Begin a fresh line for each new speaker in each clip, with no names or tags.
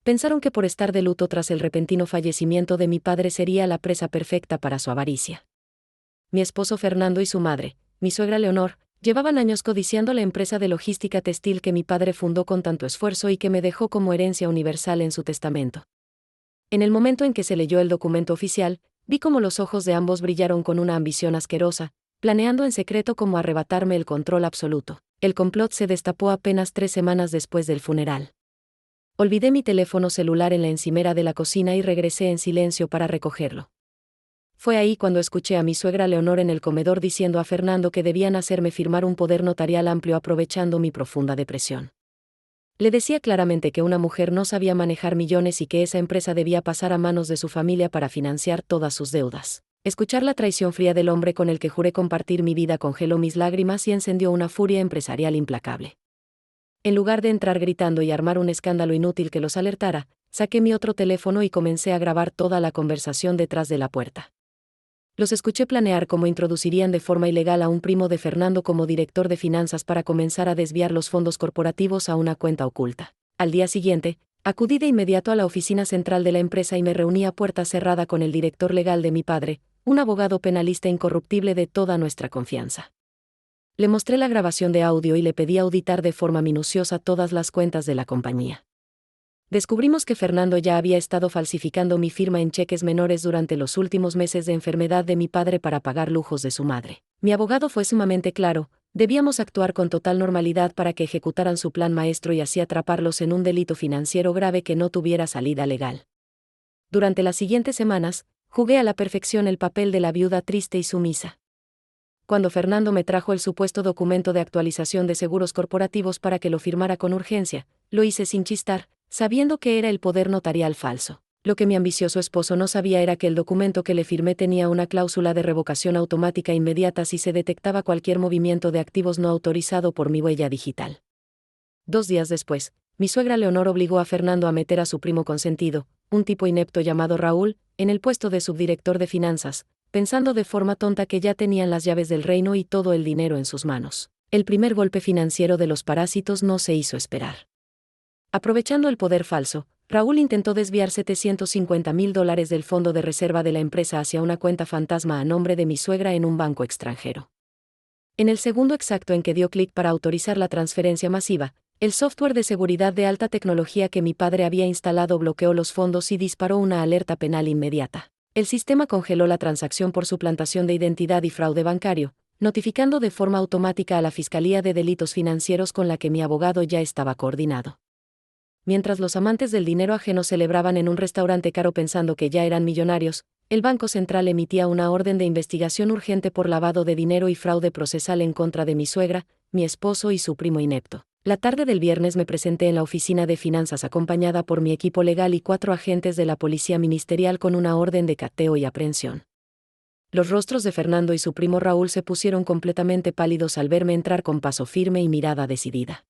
Pensaron que por estar de luto tras el repentino fallecimiento de mi padre sería la presa perfecta para su avaricia. Mi esposo Fernando y su madre, mi suegra Leonor, llevaban años codiciando la empresa de logística textil que mi padre fundó con tanto esfuerzo y que me dejó como herencia universal en su testamento. En el momento en que se leyó el documento oficial, vi cómo los ojos de ambos brillaron con una ambición asquerosa, planeando en secreto cómo arrebatarme el control absoluto. El complot se destapó apenas 3 semanas después del funeral. Olvidé mi teléfono celular en la encimera de la cocina y regresé en silencio para recogerlo. Fue ahí cuando escuché a mi suegra Leonor en el comedor diciendo a Fernando que debían hacerme firmar un poder notarial amplio aprovechando mi profunda depresión. Le decía claramente que una mujer no sabía manejar millones y que esa empresa debía pasar a manos de su familia para financiar todas sus deudas. Escuchar la traición fría del hombre con el que juré compartir mi vida congeló mis lágrimas y encendió una furia empresarial implacable. En lugar de entrar gritando y armar un escándalo inútil que los alertara, saqué mi otro teléfono y comencé a grabar toda la conversación detrás de la puerta. Los escuché planear cómo introducirían de forma ilegal a un primo de Fernando como director de finanzas para comenzar a desviar los fondos corporativos a una cuenta oculta. Al día siguiente, acudí de inmediato a la oficina central de la empresa y me reuní a puerta cerrada con el director legal de mi padre, un abogado penalista incorruptible de toda nuestra confianza. Le mostré la grabación de audio y le pedí auditar de forma minuciosa todas las cuentas de la compañía. Descubrimos que Fernando ya había estado falsificando mi firma en cheques menores durante los últimos meses de enfermedad de mi padre para pagar lujos de su madre. Mi abogado fue sumamente claro: debíamos actuar con total normalidad para que ejecutaran su plan maestro y así atraparlos en un delito financiero grave que no tuviera salida legal. Durante las siguientes semanas, jugué a la perfección el papel de la viuda triste y sumisa. Cuando Fernando me trajo el supuesto documento de actualización de seguros corporativos para que lo firmara con urgencia, lo hice sin chistar, sabiendo que era el poder notarial falso. Lo que mi ambicioso esposo no sabía era que el documento que le firmé tenía una cláusula de revocación automática inmediata si se detectaba cualquier movimiento de activos no autorizado por mi huella digital. 2 días después, mi suegra Leonor obligó a Fernando a meter a su primo consentido, un tipo inepto llamado Raúl, en el puesto de subdirector de finanzas, pensando de forma tonta que ya tenían las llaves del reino y todo el dinero en sus manos. El primer golpe financiero de los parásitos no se hizo esperar. Aprovechando el poder falso, Raúl intentó desviar $750,000 del fondo de reserva de la empresa hacia una cuenta fantasma a nombre de mi suegra en un banco extranjero. En el segundo exacto en que dio clic para autorizar la transferencia masiva, el software de seguridad de alta tecnología que mi padre había instalado bloqueó los fondos y disparó una alerta penal inmediata. El sistema congeló la transacción por suplantación de identidad y fraude bancario, notificando de forma automática a la Fiscalía de Delitos Financieros con la que mi abogado ya estaba coordinado. Mientras los amantes del dinero ajeno celebraban en un restaurante caro pensando que ya eran millonarios, el Banco Central emitía una orden de investigación urgente por lavado de dinero y fraude procesal en contra de mi suegra, mi esposo y su primo inepto. La tarde del viernes me presenté en la oficina de finanzas acompañada por mi equipo legal y 4 agentes de la policía ministerial con una orden de cateo y aprehensión. Los rostros de Fernando y su primo Raúl se pusieron completamente pálidos al verme entrar con paso firme y mirada decidida.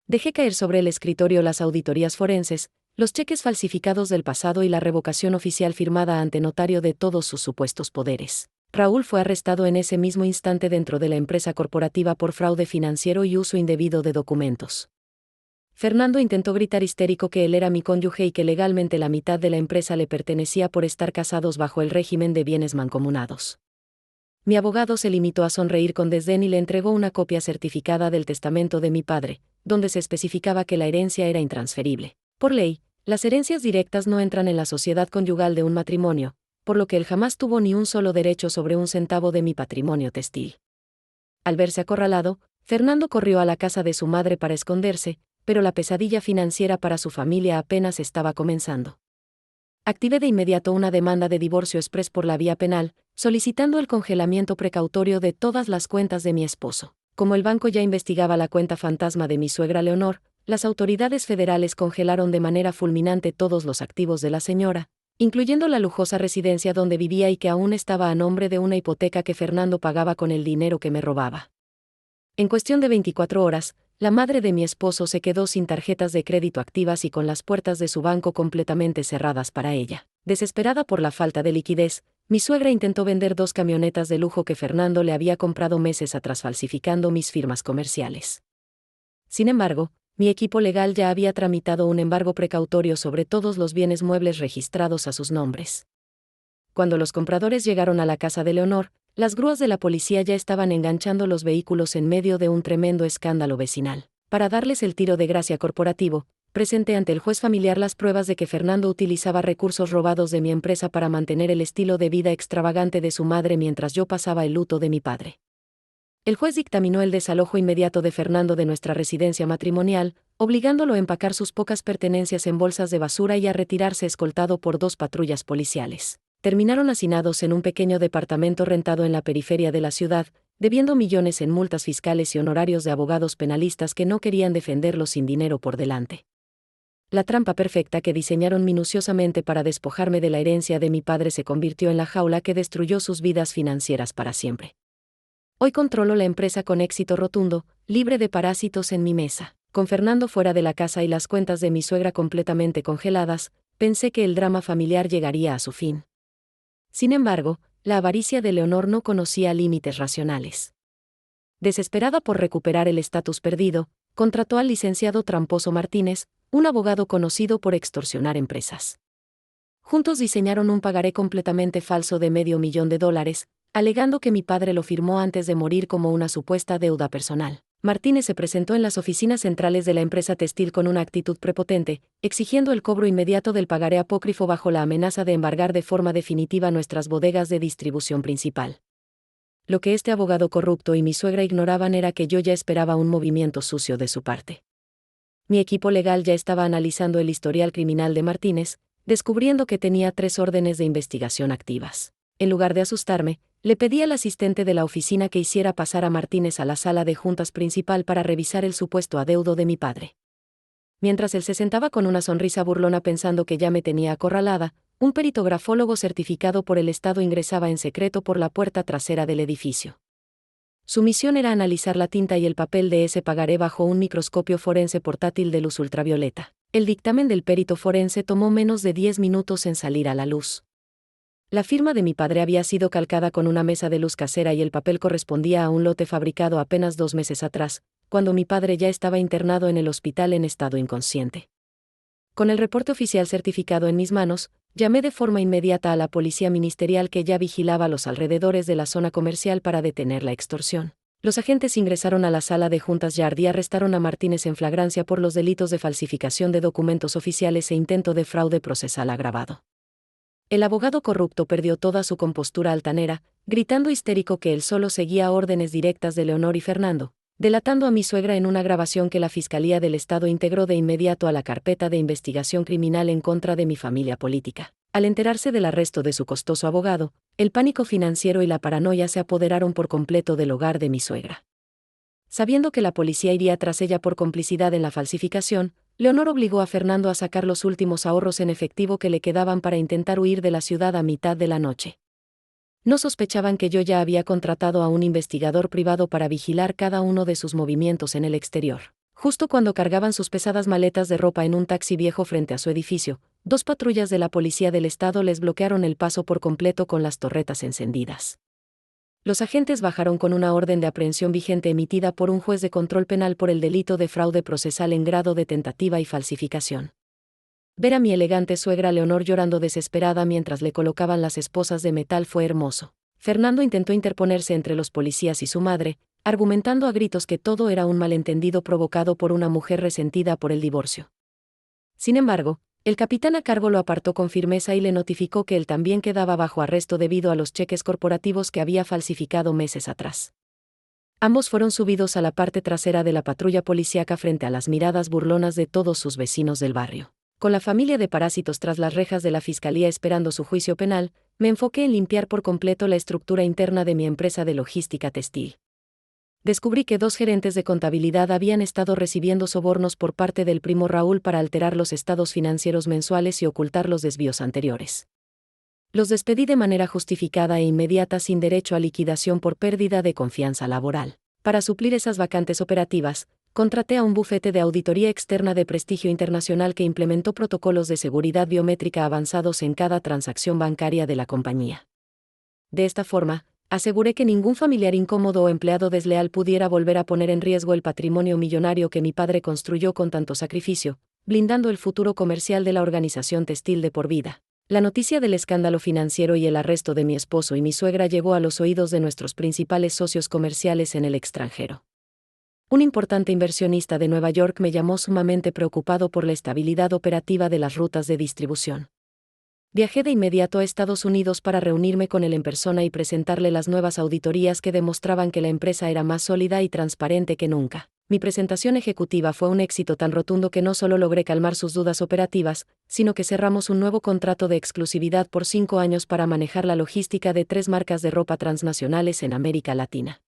Dejé caer sobre el escritorio las auditorías forenses, los cheques falsificados del pasado y la revocación oficial firmada ante notario de todos sus supuestos poderes. Raúl fue arrestado en ese mismo instante dentro de la empresa corporativa por fraude financiero y uso indebido de documentos. Fernando intentó gritar histérico que él era mi cónyuge y que legalmente la mitad de la empresa le pertenecía por estar casados bajo el régimen de bienes mancomunados. Mi abogado se limitó a sonreír con desdén y le entregó una copia certificada del testamento de mi padre, donde se especificaba que la herencia era intransferible. Por ley, las herencias directas no entran en la sociedad conyugal de un matrimonio, por lo que él jamás tuvo ni un solo derecho sobre un centavo de mi patrimonio textil. Al verse acorralado, Fernando corrió a la casa de su madre para esconderse, pero la pesadilla financiera para su familia apenas estaba comenzando. Activé de inmediato una demanda de divorcio exprés por la vía penal, solicitando el congelamiento precautorio de todas las cuentas de mi esposo. Como el banco ya investigaba la cuenta fantasma de mi suegra Leonor, las autoridades federales congelaron de manera fulminante todos los activos de la señora, incluyendo la lujosa residencia donde vivía y que aún estaba a nombre de una hipoteca que Fernando pagaba con el dinero que me robaba. En cuestión de 24 horas, la madre de mi esposo se quedó sin tarjetas de crédito activas y con las puertas de su banco completamente cerradas para ella. Desesperada por la falta de liquidez, mi suegra intentó vender 2 camionetas de lujo que Fernando le había comprado meses atrás falsificando mis firmas comerciales. Sin embargo, Mi equipo legal ya había tramitado un embargo precautorio sobre todos los bienes muebles registrados a sus nombres. Cuando los compradores llegaron a la casa de Leonor, las grúas de la policía ya estaban enganchando los vehículos en medio de un tremendo escándalo vecinal. Para darles el tiro de gracia corporativo, presenté ante el juez familiar las pruebas de que Fernando utilizaba recursos robados de mi empresa para mantener el estilo de vida extravagante de su madre mientras yo pasaba el luto de mi padre. El juez dictaminó el desalojo inmediato de Fernando de nuestra residencia matrimonial, obligándolo a empacar sus pocas pertenencias en bolsas de basura y a retirarse escoltado por 2 patrullas policiales. Terminaron hacinados en un pequeño departamento rentado en la periferia de la ciudad, debiendo millones en multas fiscales y honorarios de abogados penalistas que no querían defenderlos sin dinero por delante. La trampa perfecta que diseñaron minuciosamente para despojarme de la herencia de mi padre se convirtió en la jaula que destruyó sus vidas financieras para siempre. Hoy controlo la empresa con éxito rotundo, libre de parásitos en mi mesa. Con Fernando fuera de la casa y las cuentas de mi suegra completamente congeladas, pensé que el drama familiar llegaría a su fin. Sin embargo, la avaricia de Leonor no conocía límites racionales. Desesperada por recuperar el estatus perdido, contrató al licenciado Tramposo Martínez, un abogado conocido por extorsionar empresas. Juntos diseñaron un pagaré completamente falso de $500,000, alegando que mi padre lo firmó antes de morir como una supuesta deuda personal. Martínez se presentó en las oficinas centrales de la empresa textil con una actitud prepotente, exigiendo el cobro inmediato del pagaré apócrifo bajo la amenaza de embargar de forma definitiva nuestras bodegas de distribución principal. Lo que este abogado corrupto y mi suegra ignoraban era que yo ya esperaba un movimiento sucio de su parte. Mi equipo legal ya estaba analizando el historial criminal de Martínez, descubriendo que tenía 3 órdenes de investigación activas. En lugar de asustarme, le pedí al asistente de la oficina que hiciera pasar a Martínez a la sala de juntas principal para revisar el supuesto adeudo de mi padre. Mientras él se sentaba con una sonrisa burlona pensando que ya me tenía acorralada, un perito grafólogo certificado por el Estado ingresaba en secreto por la puerta trasera del edificio. Su misión era analizar la tinta y el papel de ese pagaré bajo un microscopio forense portátil de luz ultravioleta. El dictamen del perito forense tomó menos de 10 minutos en salir a la luz. La firma de mi padre había sido calcada con una mesa de luz casera y el papel correspondía a un lote fabricado apenas 2 meses atrás, cuando mi padre ya estaba internado en el hospital en estado inconsciente. Con el reporte oficial certificado en mis manos, llamé de forma inmediata a la policía ministerial que ya vigilaba los alrededores de la zona comercial para detener la extorsión. Los agentes ingresaron a la sala de juntas Yard y arrestaron a Martínez en flagrancia por los delitos de falsificación de documentos oficiales e intento de fraude procesal agravado. El abogado corrupto perdió toda su compostura altanera, gritando histérico que él solo seguía órdenes directas de Leonor y Fernando, delatando a mi suegra en una grabación que la Fiscalía del Estado integró de inmediato a la carpeta de investigación criminal en contra de mi familia política. Al enterarse del arresto de su costoso abogado, el pánico financiero y la paranoia se apoderaron por completo del hogar de mi suegra. Sabiendo que la policía iría tras ella por complicidad en la falsificación, Leonor obligó a Fernando a sacar los últimos ahorros en efectivo que le quedaban para intentar huir de la ciudad a mitad de la noche. No sospechaban que yo ya había contratado a un investigador privado para vigilar cada uno de sus movimientos en el exterior. Justo cuando cargaban sus pesadas maletas de ropa en un taxi viejo frente a su edificio, 2 patrullas de la policía del estado les bloquearon el paso por completo con las torretas encendidas. Los agentes bajaron con una orden de aprehensión vigente emitida por un juez de control penal por el delito de fraude procesal en grado de tentativa y falsificación. Ver a mi elegante suegra Leonor llorando desesperada mientras le colocaban las esposas de metal fue hermoso. Fernando intentó interponerse entre los policías y su madre, argumentando a gritos que todo era un malentendido provocado por una mujer resentida por el divorcio. Sin embargo, el capitán a cargo lo apartó con firmeza y le notificó que él también quedaba bajo arresto debido a los cheques corporativos que había falsificado meses atrás. Ambos fueron subidos a la parte trasera de la patrulla policíaca frente a las miradas burlonas de todos sus vecinos del barrio. Con la familia de parásitos tras las rejas de la fiscalía esperando su juicio penal, me enfoqué en limpiar por completo la estructura interna de mi empresa de logística textil. Descubrí que 2 gerentes de contabilidad habían estado recibiendo sobornos por parte del primo Raúl para alterar los estados financieros mensuales y ocultar los desvíos anteriores. Los despedí de manera justificada e inmediata sin derecho a liquidación por pérdida de confianza laboral. Para suplir esas vacantes operativas, contraté a un bufete de auditoría externa de prestigio internacional que implementó protocolos de seguridad biométrica avanzados en cada transacción bancaria de la compañía. De esta forma, Aseguré que ningún familiar incómodo o empleado desleal pudiera volver a poner en riesgo el patrimonio millonario que mi padre construyó con tanto sacrificio, blindando el futuro comercial de la organización textil de por vida. La noticia del escándalo financiero y el arresto de mi esposo y mi suegra llegó a los oídos de nuestros principales socios comerciales en el extranjero. Un importante inversionista de Nueva York me llamó sumamente preocupado por la estabilidad operativa de las rutas de distribución. Viajé de inmediato a Estados Unidos para reunirme con él en persona y presentarle las nuevas auditorías que demostraban que la empresa era más sólida y transparente que nunca. Mi presentación ejecutiva fue un éxito tan rotundo que no solo logré calmar sus dudas operativas, sino que cerramos un nuevo contrato de exclusividad por 5 años para manejar la logística de 3 marcas de ropa transnacionales en América Latina.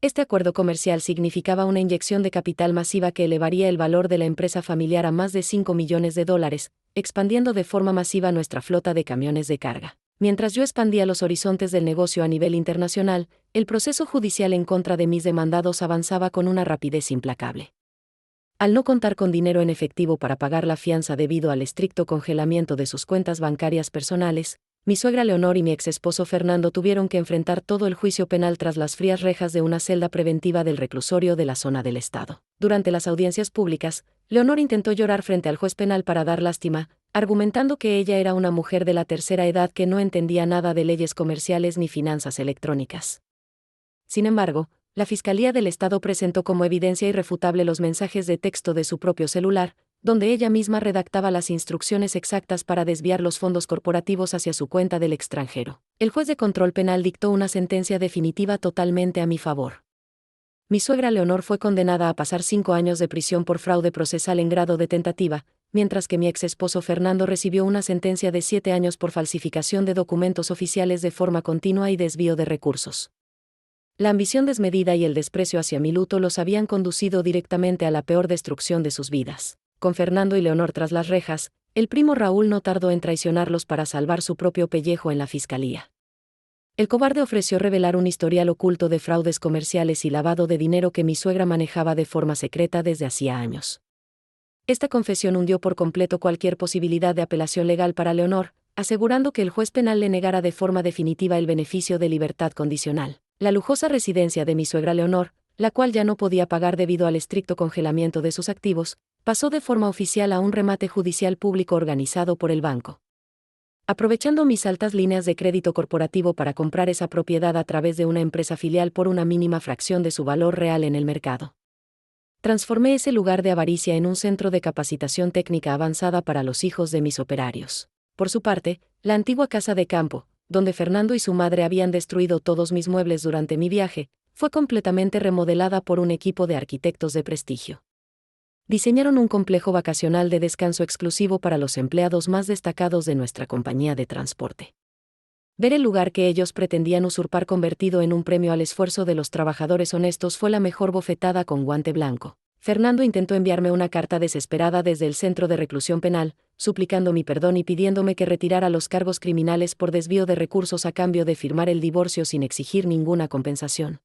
Este acuerdo comercial significaba una inyección de capital masiva que elevaría el valor de la empresa familiar a más de $5 millones, expandiendo de forma masiva nuestra flota de camiones de carga. Mientras yo expandía los horizontes del negocio a nivel internacional, el proceso judicial en contra de mis demandados avanzaba con una rapidez implacable. Al no contar con dinero en efectivo para pagar la fianza debido al estricto congelamiento de sus cuentas bancarias personales, mi suegra Leonor y mi exesposo Fernando tuvieron que enfrentar todo el juicio penal tras las frías rejas de una celda preventiva del reclusorio de la zona del estado. Durante las audiencias públicas, Leonor intentó llorar frente al juez penal para dar lástima, argumentando que ella era una mujer de la tercera edad que no entendía nada de leyes comerciales ni finanzas electrónicas. Sin embargo, la Fiscalía del Estado presentó como evidencia irrefutable los mensajes de texto de su propio celular, donde ella misma redactaba las instrucciones exactas para desviar los fondos corporativos hacia su cuenta del extranjero. El juez de control penal dictó una sentencia definitiva totalmente a mi favor. Mi suegra Leonor fue condenada a pasar 5 años de prisión por fraude procesal en grado de tentativa, mientras que mi exesposo Fernando recibió una sentencia de 7 años por falsificación de documentos oficiales de forma continua y desvío de recursos. La ambición desmedida y el desprecio hacia mi luto los habían conducido directamente a la peor destrucción de sus vidas. Con Fernando y Leonor tras las rejas, el primo Raúl no tardó en traicionarlos para salvar su propio pellejo en la fiscalía. El cobarde ofreció revelar un historial oculto de fraudes comerciales y lavado de dinero que mi suegra manejaba de forma secreta desde hacía años. Esta confesión hundió por completo cualquier posibilidad de apelación legal para Leonor, asegurando que el juez penal le negara de forma definitiva el beneficio de libertad condicional. La lujosa residencia de mi suegra Leonor, la cual ya no podía pagar debido al estricto congelamiento de sus activos, pasó de forma oficial a un remate judicial público organizado por el banco. Aprovechando mis altas líneas de crédito corporativo para comprar esa propiedad a través de una empresa filial por una mínima fracción de su valor real en el mercado. Transformé ese lugar de avaricia en un centro de capacitación técnica avanzada para los hijos de mis operarios. Por su parte, la antigua casa de campo, donde Fernando y su madre habían destruido todos mis muebles durante mi viaje, fue completamente remodelada por un equipo de arquitectos de prestigio. Diseñaron un complejo vacacional de descanso exclusivo para los empleados más destacados de nuestra compañía de transporte. Ver el lugar que ellos pretendían usurpar convertido en un premio al esfuerzo de los trabajadores honestos fue la mejor bofetada con guante blanco. Fernando intentó enviarme una carta desesperada desde el centro de reclusión penal, suplicando mi perdón y pidiéndome que retirara los cargos criminales por desvío de recursos a cambio de firmar el divorcio sin exigir ninguna compensación.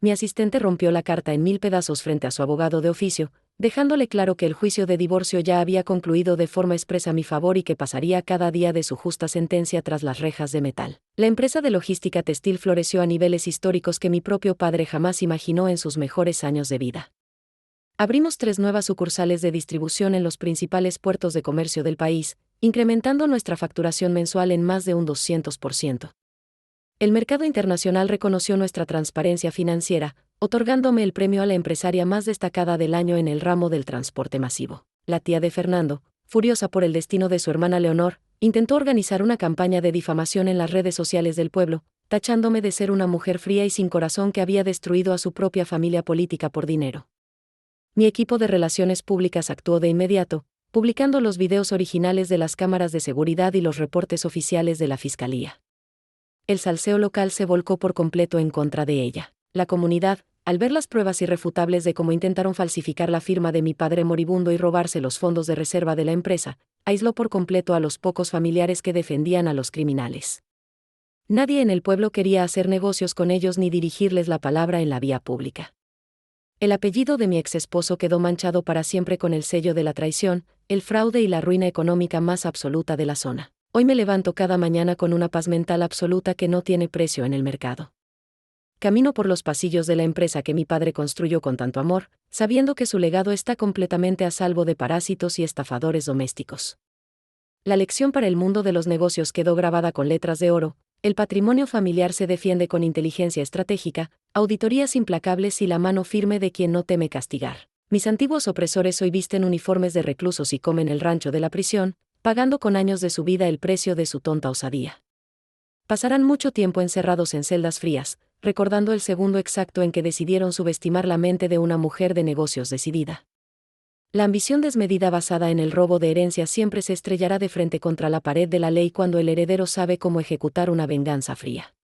Mi asistente rompió la carta en 1000 pedazos frente a su abogado de oficio, dejándole claro que el juicio de divorcio ya había concluido de forma expresa a mi favor y que pasaría cada día de su justa sentencia tras las rejas de metal. La empresa de logística textil floreció a niveles históricos que mi propio padre jamás imaginó en sus mejores años de vida. Abrimos 3 nuevas sucursales de distribución en los principales puertos de comercio del país, incrementando nuestra facturación mensual en más de un 200%. El mercado internacional reconoció nuestra transparencia financiera, otorgándome el premio a la empresaria más destacada del año en el ramo del transporte masivo. La tía de Fernando, furiosa por el destino de su hermana Leonor, intentó organizar una campaña de difamación en las redes sociales del pueblo, tachándome de ser una mujer fría y sin corazón que había destruido a su propia familia política por dinero. Mi equipo de relaciones públicas actuó de inmediato, publicando los videos originales de las cámaras de seguridad y los reportes oficiales de la fiscalía. El salseo local se volcó por completo en contra de ella. La comunidad, al ver las pruebas irrefutables de cómo intentaron falsificar la firma de mi padre moribundo y robarse los fondos de reserva de la empresa, aisló por completo a los pocos familiares que defendían a los criminales. Nadie en el pueblo quería hacer negocios con ellos ni dirigirles la palabra en la vía pública. El apellido de mi exesposo quedó manchado para siempre con el sello de la traición, el fraude y la ruina económica más absoluta de la zona. Hoy me levanto cada mañana con una paz mental absoluta que no tiene precio en el mercado. Camino por los pasillos de la empresa que mi padre construyó con tanto amor, sabiendo que su legado está completamente a salvo de parásitos y estafadores domésticos. La lección para el mundo de los negocios quedó grabada con letras de oro: el patrimonio familiar se defiende con inteligencia estratégica, auditorías implacables y la mano firme de quien no teme castigar. Mis antiguos opresores hoy visten uniformes de reclusos y comen el rancho de la prisión, pagando con años de su vida el precio de su tonta osadía. Pasarán mucho tiempo encerrados en celdas frías, recordando el segundo exacto en que decidieron subestimar la mente de una mujer de negocios decidida. La ambición desmedida basada en el robo de herencias siempre se estrellará de frente contra la pared de la ley cuando el heredero sabe cómo ejecutar una venganza fría.